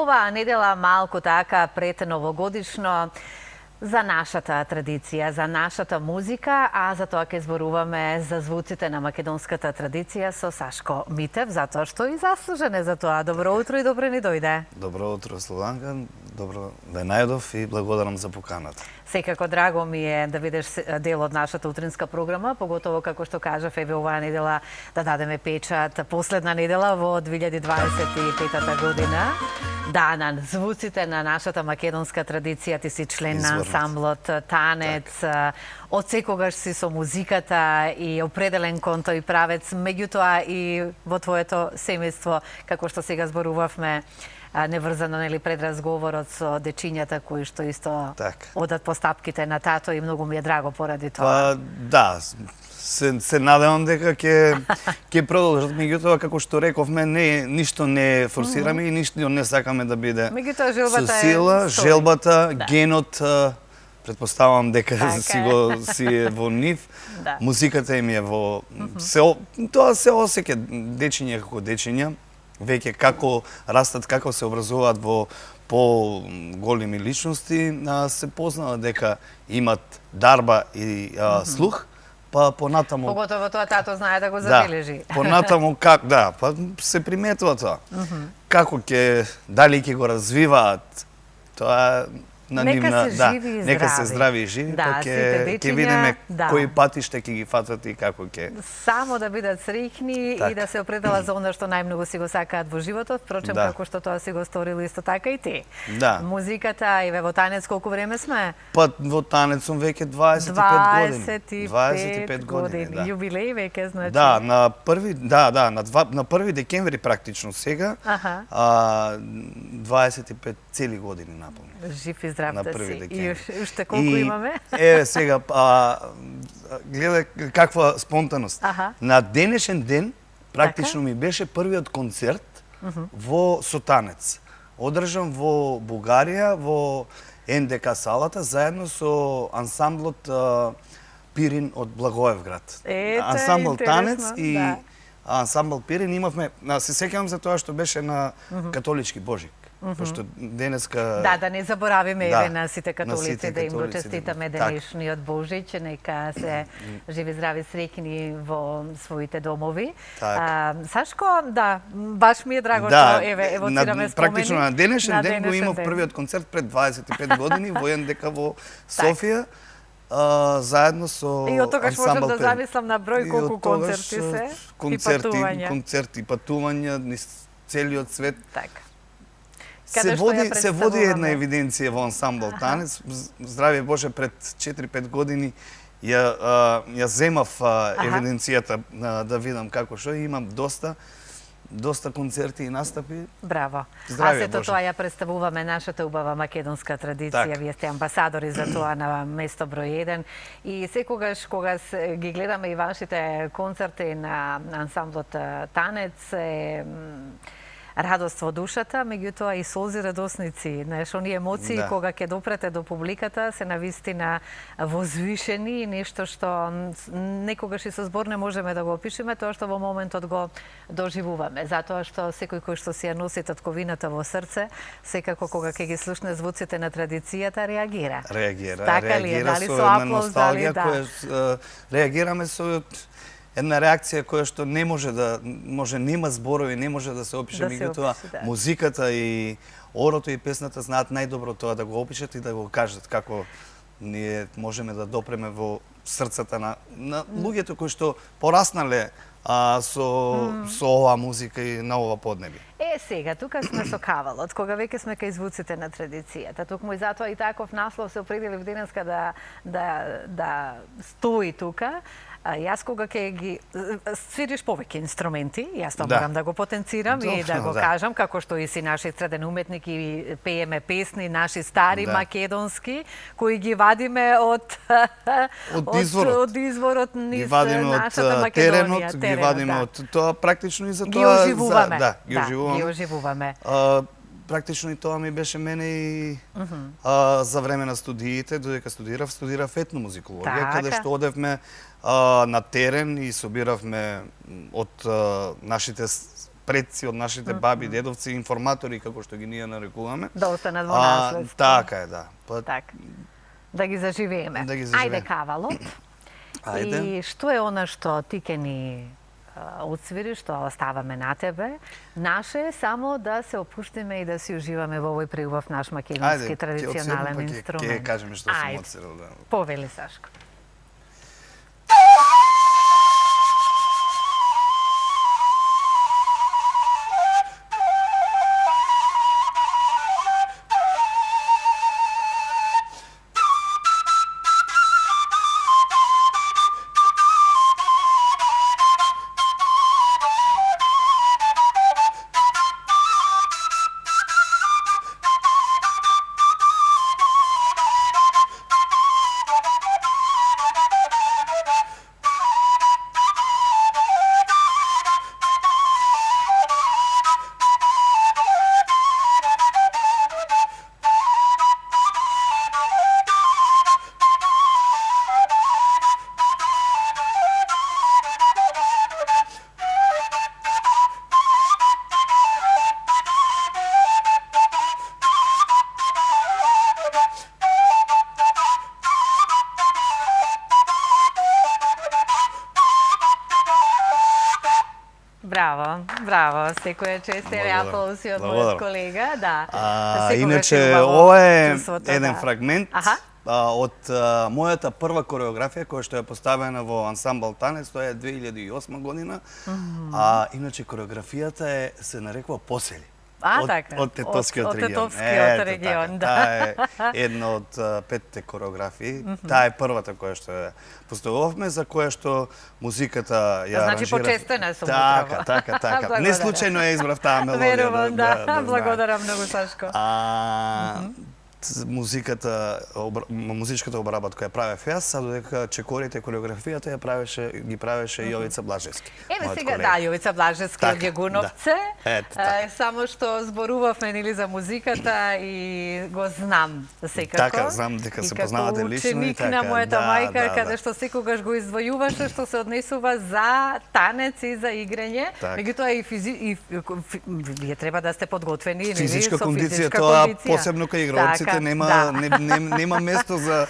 Ова недела малку така пред новогодишно за нашата традиција, за нашата музика, а за тоа ќе зборуваме за звуците на македонската традиција со Сашко Митев, затоа што и заслужен е за тоа. Добро утро и добре ни дојде. Добро утро, Славанка. Добро да најдов и благодарам за поканата. Секако драго ми е да видиш дел од нашата утринска програма, поготово како што кажав, еве оваа недела да дадеме печат, последна недела во 2025 година. Да, на звуците на нашата македонска традиција, ти си член на ансамблот Танец, од секогаш си со музиката и определен кон тој правец, меѓутоа и во твоето семејство, како што сега зборувавме, неврзано нели пред разговорот со дечињата кои што исто одат по стапките на тато и многу ми е драго поради тоа. Да, се надевам дека ќе продолжат, меѓутоа како што рековме, ништо не форсираме и ништо не сакаме да биде со сила, желбата, генот, претпоставам дека си е во нив, музиката им е во тоа се осеќа дечиња како дечиња. Веќе како растат, како се образуваат во по-големи личности, се познава дека имат дарба и слух, па понатаму... Поготово тоа тато знае да го забележи. Да, понатаму се приметува тоа. Како дали ќе го развиваат, тоа на нивна, нека се здрави и живи, па ќе видиме кои патишта ќе ги фатат и како ќе. Само да бидат среќни и да се определат за она што најмногу си го сакаат во животот, впрочем како што тоа си го сторил исто така и ти. Музиката, еве во Танец колку време сме? Па во Танец сум веќе 25 години. Јубилеј веќе значи. Да, на 1 декември практично сега, 25 цели години наполни. Жив и здрав да си. И уште колку имаме? Еве сега, гледај каква спонтаност. На денешен ден, практично ми беше првиот концерт со Танец. Одржан во Бугарија, во НДК салата, заедно со ансамблот Пирин од Благоевград. Ансамбл Танец и ансамбл Пирин имавме, се сеќавам за тоа што беше на католички Божик. Пошто денеска... Да не заборавиме еве на сите католици да им го честитаме денешниот Божич, нека се живи, здрави, среќни во своите домови. Сашко, баш ми е драго што еве евоцираме спомени. Практично на денешен ден го имав првиот концерт пред 25 години во НДК во Софија. Заедно со и од тогаш можам да замислам на број колку концерти се и патувања. Концерти, патувања низ целиот свет. Така. Се води една евиденција во ансамбл Танец. Здравје Боже, пред 4-5 години ја земав евиденцијата да видам како што имам доста концерти и настапи. Браво. А сето тоа ја представуваме нашата убава македонска традиција. Вие сте амбасадори за тоа на место број 1. И секогаш кога ги гледаме и вашите концерти на ансамблот Танец, радост во душата, меѓутоа и солзи радосници. Знаеш, оние емоции кога ќе допрете до публиката се навистина возвишени и нешто што некогаш и со збор не можеме да го опишеме, тоа што во моментот го доживуваме. Затоа што секој кој што си ја носи татковината во срце, секако кога ќе ги слушне звуците на традицијата, реагира. Така ли е? Дали со аплауз, дали реагираме со една реакција која што не може нема зборови, не може да се опише, меѓутоа музиката и орото и песната знаат најдобро тоа да го опишат и да го кажат како ние можеме да допреме во срцата на луѓето кои што пораснале со оваа музика и на ова поднебје. Сега, тука сме со кавалот, кога веќе сме кај звуците на традицијата. Токму и затоа и таков наслов се определи денеска да стои тука. Јас кога ќе ги свириш повеќе инструменти, јас тоа морам да го потенцирам и да го кажам, како што и си наши среден уметник и пееме песни, наши стари македонски, кои ги вадиме од изворот низ нашата Македонија. Ги вадиме од тоа, практично и за тоа... Ги оживуваме. Ги оживуваме. Практично и тоа ми беше мене и за време на студиите, додека студирав етномузикологија, каде што одевме на терен и собиравме од нашите предци, од нашите баби, дедовци, информатори, како што ги ние нарекуваме. Да останат во наследство. Така е, да. Така. Да ги заживееме. Ајде кавалот. Ајде. И што е она што ти ке ни отсвири, што оставаме на тебе? Наше е само да се опуштиме и да си уживаме во овој преубав наш македонски традиционален инструмент. Ајде, ќе кажеме што сум отсвирил. Повели, Сашко. Браво, секоја чест е аплаузи од мојот колега, да. Иначе, ова е еден фрагмент од мојата прва кореографија која што е поставена во ансамбл Танец, тоа е 2008 година. Иначе кореографијата се нарекува Посели. Од Тетовскиот регион. Таа е една од 5 кореографии. Таа е првата која што ја поставувавме, за која што музиката ја аранжира. Значи почестена сум. Така. Не случајно ја избрав таа мелодија. Верувам, да. Благодарам многу, Сашко. Музичката обработка ја правев јас, а додека чекорите, кореографијата ги правеше Јовица Блажевски. Еве сега, да, Јовица Блажевски од Јагуновце. Само што зборувавме нели за музиката и го знам секако. Така, знам дека се познавате лично и така. Ученик на мојата мајка, каде што секогаш го издвојуваше што се однесува за танец и за играње. Меѓутоа и вие треба да сте подготвени, нели? Физичка кондиција, тоа посебно кај играоците нема место за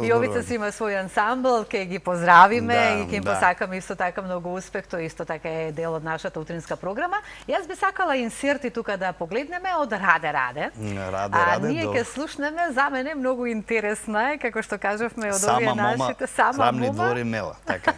Јовица си има свој ансамбл, ќе ги поздравиме и ќе им посакаме исто така многу успех, тоа исто така е дел од нашата утринска програма. Јас би сакала инсерти тука да погледнеме од Раде. Ние ќе слушнеме, за мене многу интересна е, како што кажавме од овие нашите Сама мома. Двори мела, така.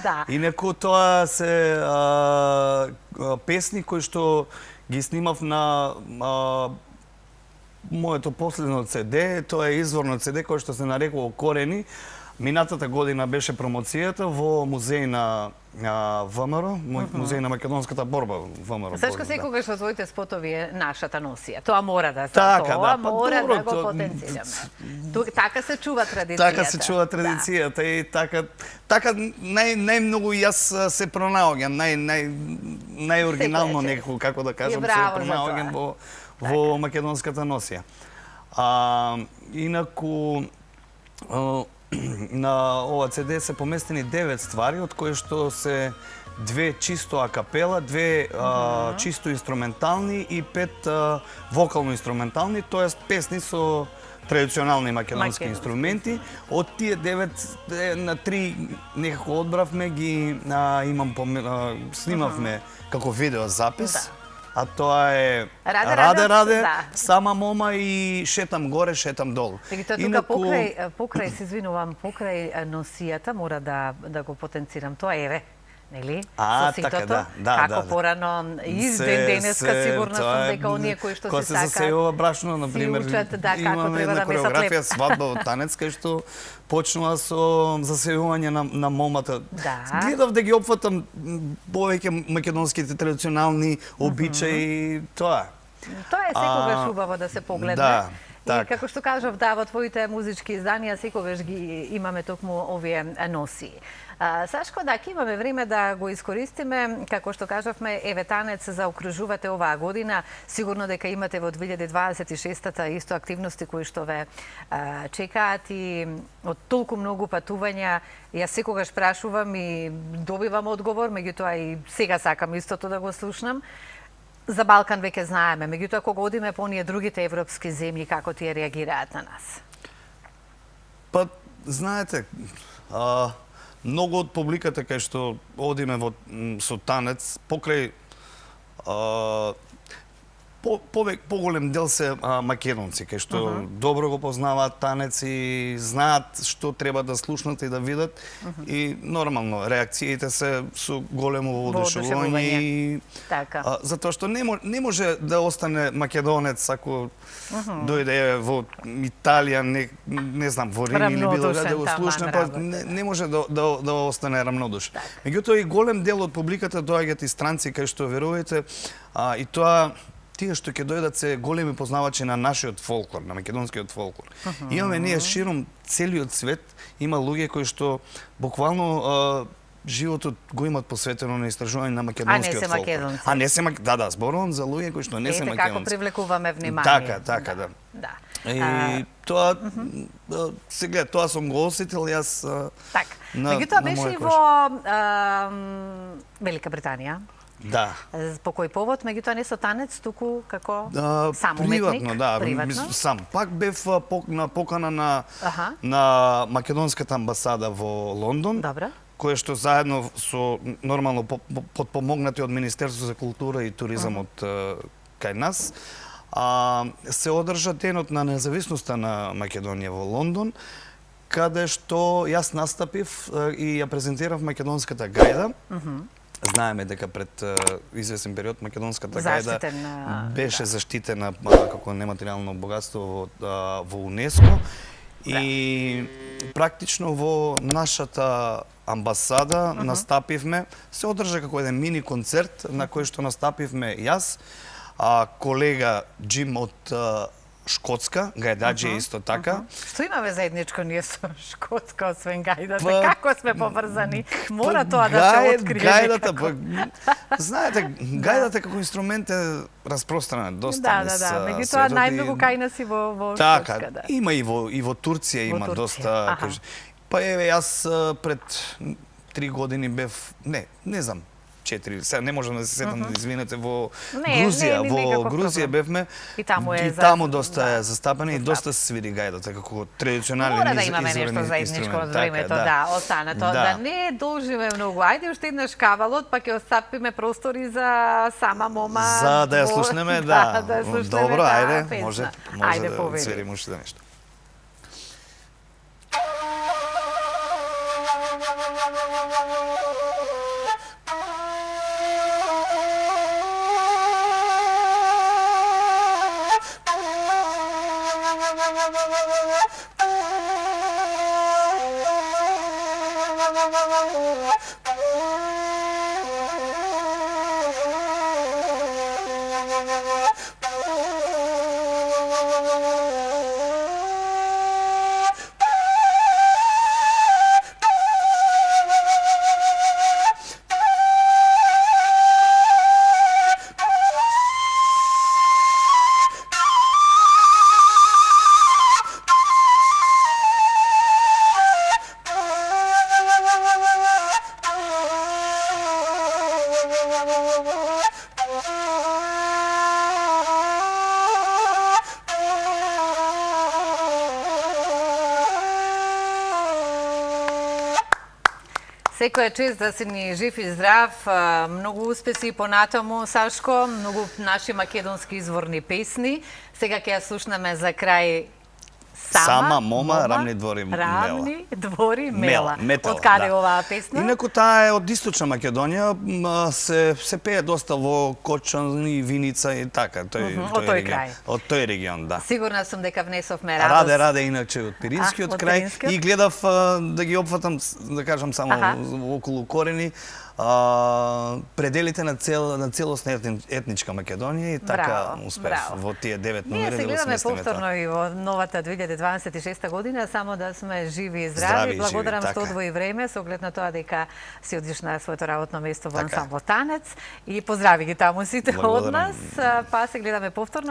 Да. Инаку тоа се песни кои што ги снимав на моето последно CD, тоа е изворно CD кој што се нарекува Корени. Минатата година беше промоцијата во музеј на ВМРО, музеј на македонската борба ВМРО. Сашко, секогаш во твоите спотови е нашата носија. Тоа мора да се, мора да го потенцираме. Така се чува традицијата. Така се чува традицијата и така најмногу јас се пронаоѓам, најоригинално некако, како да кажам, се пронаоѓам во македонската носија. Инаку на ова CD се поместени 9 ствари, од кои што се 2 чисто акапела, 2 чисто инструментални и 5 вокално-инструментални, тоест песни со традиционални македонски инструменти. Од тие 9 на 3 некако одбравме ги снимавме како видеозапис. А тоа е Раде, Сама мома и Шетам горе, шетам долу. Тука покрај, се извинувам, покрај носијата мора да го потенцирам. Тоа еве, нели? Со ситото, како порано денеска сигурно сум дека оние кои што се сакаат. Кога се засејува брашно, например, имаме една кореографија свадба од Танец, кај што почнува со засејување на момата. Гледав да ги опфатам повеќе македонските традиционални обичаи, тоа. Тоа е секогаш убаво да се погледне. И како што кажав, да, во твоите музички изданија секогаш ги имаме токму овие носи. Сашко, да, ќе имаме време да го искористиме, како што кажавме, еве танец заокружувате оваа година, сигурно дека имате во 2026-та исто активности кои што ве чекаат и од толку многу патувања, јас секогаш прашувам и добивам одговор, меѓутоа и сега сакам истото да го слушнам. За Балкан веќе знаеме, меѓутоа кога одиме по оние другите европски земји, како тие реагираат на нас? Па, знаете, многу од публиката кај што одиме со танец, покрај поголем дел се македонци, кај што добро го познаваат танец и знаат што треба да слушнат и да видат. И нормално, реакциите се со големо воодушевување и затоа што не може да остане македонец ако дојде во Италија, не знам, во Рим или било да го слушне, па не може да остане рамнодушен. Меѓутоа и голем дел од публиката доаѓаат и странци кај што верувате, и тоа тие што ќе дојдат се големи познавачи на нашиот фолклор, на македонскиот фолклор. Имаме ние широм целиот свет, има луѓе кои што буквално животот го имат посветено на истражување на македонскиот фолклор. А не се македонци. Да, зборувам за луѓе кои што не се македонци. Како привлекуваме внимание. Така, да. И тоа сега тоа сум го осетил јас. Така. Меѓутоа беше и во Велика Британија. Да. По кој повод, меѓутоа не со танец, туку како сам уметник? Приватно, да. Сам. Пак бев на покана на македонската амбасада во Лондон, која што заедно со нормално подпомогнати од Министерството за култура и туризамот кај нас, се одржа денот на независноста на Македонија во Лондон, каде што јас настапив и ја презентирав македонската гајда. Знаеме дека пред известен период македонската гајда беше заштитена како нематеријално богатство во УНЕСКО и практично во нашата амбасада настапивме, се одржа како еден мини концерт на кој што настапивме јас, колега Джим од Шкотска, гајдаџи исто така. Што имаме заедничко ние со Шкотска, освен гајдата? Како сме поврзани? Мора тоа да се открие. Гајдата, знаете, гајдата како инструмент е распространет доста. Да. Меѓутоа најмногу кај нас и во Шкотска. Така, има и во Турција има доста. Па еве јас пред 3 години бев, не знам, 4, сега не можам да се сетам, извинете, во Грузија бевме. И таму доста е застапена и доста се свири гајдата како традиционален инструмент. Мора да имаме нешто заедничко од времето, да, останато. Да не должиме многу. Ајде уште еднаш кавалот, па ќе остапиме простори за сама мома. За да ја слушнеме, да. Добро, ајде, може да свирим уште нешто. Секоја чест да си ни жив и здрав, многу успеси понатаму, Сашко, многу наши македонски изворни песни. Сега ќе ја слушнеме за крај Сама мома, рамни двори мела. Рамни двори мела. Од каде оваа песна? Инаку таа е од источна Македонија, се пее доста во Кочан и Виница и така, од тој регион, да. Сигурна сум дека внесовме радост. Раде иначе од Пиринскиот крај и гледав да ги опфатам, да кажам само околу корени, пределите на целосна етничка Македонија и така успев во тие 9 номери да го сместиме. Ние се гледаме повторно и во новата 2026 година, само да сме живи и здрави. Благодарам што одвои време со оглед на тоа дека си одиш на своето работно место во ансамбл Танец и поздрави ги таму сите од нас. Па се гледаме повторно.